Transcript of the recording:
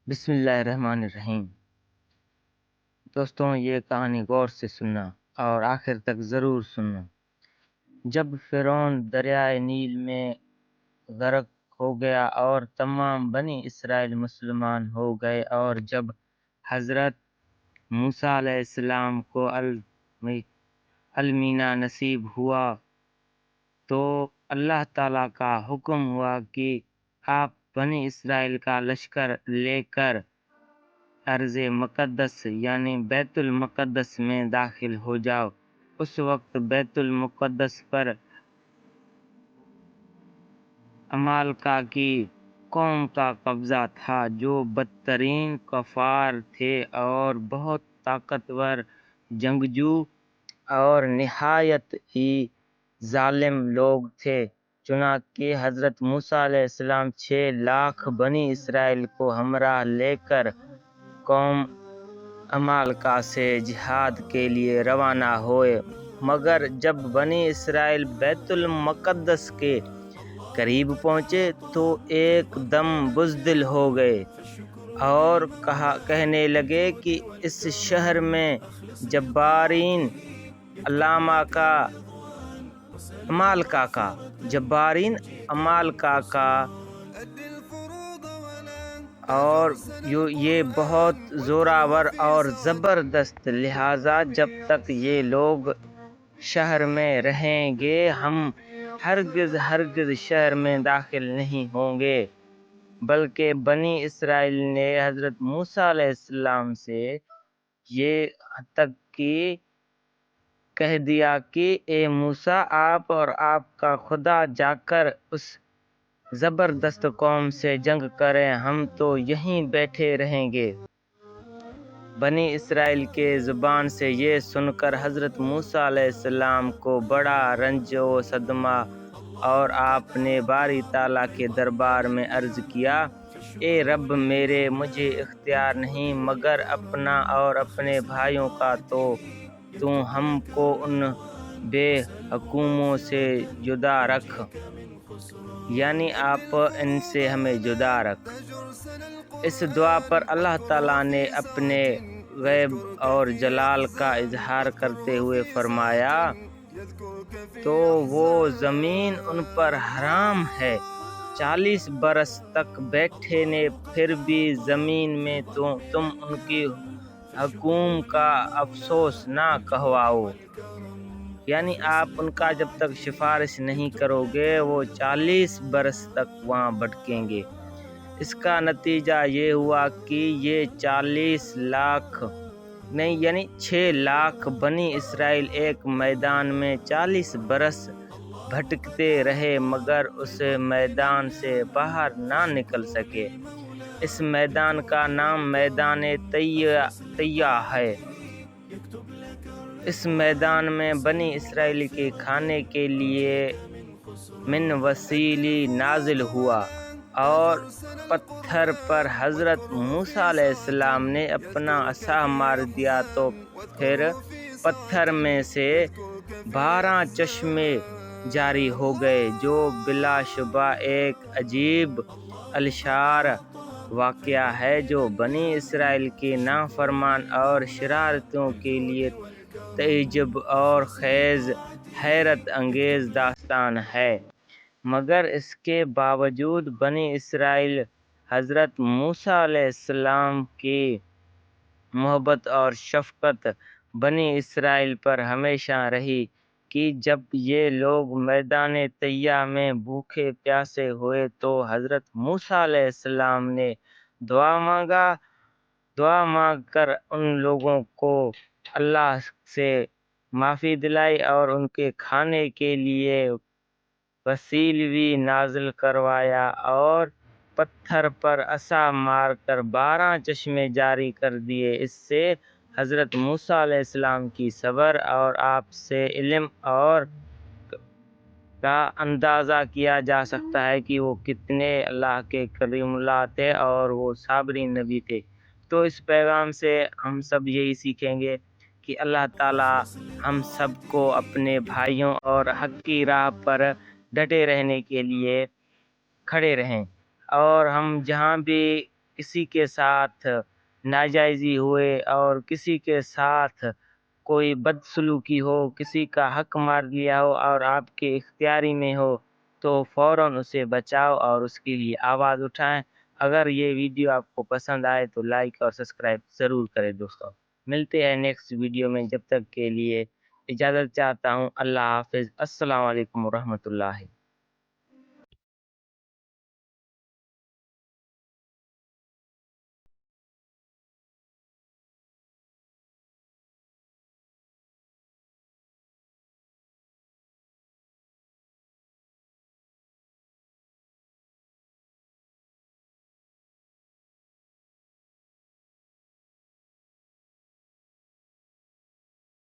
بسم اللہ الرحمن الرحیم۔ دوستوں، یہ کہانی غور سے سننا اور آخر تک ضرور سننا۔ جب فرعون دریائے نیل میں غرق ہو گیا اور تمام بنی اسرائیل مسلمان ہو گئے، اور جب حضرت موسیٰ علیہ السلام کو المینہ نصیب ہوا تو اللہ تعالیٰ کا حکم ہوا کہ آپ بنی اسرائیل کا لشکر لے کر ارض مقدس یعنی بیت المقدس میں داخل ہو جاؤ۔ اس وقت بیت المقدس پر عمالقہ کی قوم کا قبضہ تھا، جو بدترین کفار تھے اور بہت طاقتور جنگجو اور نہایت ہی ظالم لوگ تھے۔ چنانچہ حضرت موسیٰ علیہ السلام 6 لاکھ بنی اسرائیل کو ہمراہ لے کر قوم عمالقہ سے جہاد کے لیے روانہ ہوئے، مگر جب بنی اسرائیل بیت المقدس کے قریب پہنچے تو ایک دم بزدل ہو گئے اور کہنے لگے کہ اس شہر میں جبارین عمالقہ کا اور یہ بہت زوراور اور زبردست، لہٰذا جب تک یہ لوگ شہر میں رہیں گے ہم ہرگز شہر میں داخل نہیں ہوں گے۔ بلکہ بنی اسرائیل نے حضرت موسیٰ علیہ السلام سے یہ تک کہ کہہ دیا کہ اے موسیٰ، آپ اور آپ کا خدا جا کر اس زبردست قوم سے جنگ کریں، ہم تو یہیں بیٹھے رہیں گے۔ بنی اسرائیل کے زبان سے یہ سن کر حضرت موسیٰ علیہ السلام کو بڑا رنج و صدمہ، اور آپ نے باری تعالیٰ کے دربار میں عرض کیا، اے رب میرے، مجھے اختیار نہیں مگر اپنا اور اپنے بھائیوں کا، تو ہم کو ان بے حکوموں سے جدا رکھ، یعنی آپ ان سے ہمیں جدا رکھ۔ اس دعا پر اللہ تعالیٰ نے اپنے غیب اور جلال کا اظہار کرتے ہوئے فرمایا، تو وہ زمین ان پر حرام ہے، 40 برس تک بیٹھے نے، پھر بھی زمین میں تم ان کی حکوم کا افسوس نہ کہواؤ، یعنی آپ ان کا جب تک سفارش نہیں کرو گے وہ 40 برس تک وہاں بھٹکیں گے۔ اس کا نتیجہ یہ ہوا کہ یہ 40 لاکھ نہیں یعنی 6 لاکھ بنی اسرائیل ایک میدان میں 40 برس بھٹکتے رہے، مگر اس میدان سے باہر نہ نکل سکے۔ اس میدان کا نام میدان طیہ ہے۔ اس میدان میں بنی اسرائیل کے کھانے کے لیے من وسیلی نازل ہوا، اور پتھر پر حضرت موسیٰ علیہ السلام نے اپنا عصا مار دیا تو پھر پتھر میں سے 12 چشمے جاری ہو گئے، جو بلا شبہ ایک عجیب الشار واقعہ ہے، جو بنی اسرائیل کے نافرمان اور شرارتوں کے لیے تعجب اور خیز حیرت انگیز داستان ہے۔ مگر اس کے باوجود بنی اسرائیل حضرت موسیٰ علیہ السلام کی محبت اور شفقت بنی اسرائیل پر ہمیشہ رہی کہ جب یہ لوگ میدان طیہ میں بھوکے پیاسے ہوئے تو حضرت موسیٰ علیہ السلام نے دعا مانگ کر ان لوگوں کو اللہ سے معافی دلائی اور ان کے کھانے کے لیے وسیلہ نازل کروایا، اور پتھر پر عصا مار کر 12 چشمے جاری کر دیے۔ اس سے حضرت موسیٰ علیہ السلام کی صبر اور آپ سے علم اور کا اندازہ کیا جا سکتا ہے کہ وہ کتنے اللہ کے کریم اللہ تھے اور وہ صابرین نبی تھے۔ تو اس پیغام سے ہم سب یہی سیکھیں گے کہ اللہ تعالیٰ ہم سب کو اپنے بھائیوں اور حق کی راہ پر ڈٹے رہنے کے لیے کھڑے رہیں، اور ہم جہاں بھی کسی کے ساتھ ناجائزی ہوئے اور کسی کے ساتھ کوئی بدسلوکی ہو، کسی کا حق مار لیا ہو اور آپ کے اختیاری میں ہو تو فوراً اسے بچاؤ اور اس کے لیے آواز اٹھائیں۔ اگر یہ ویڈیو آپ کو پسند آئے تو لائک اور سبسکرائب ضرور کریں دوستوں۔ ملتے ہیں نیکسٹ ویڈیو میں، جب تک کے لیے اجازت چاہتا ہوں۔ اللہ حافظ۔ السلام علیکم ورحمۃ اللہ۔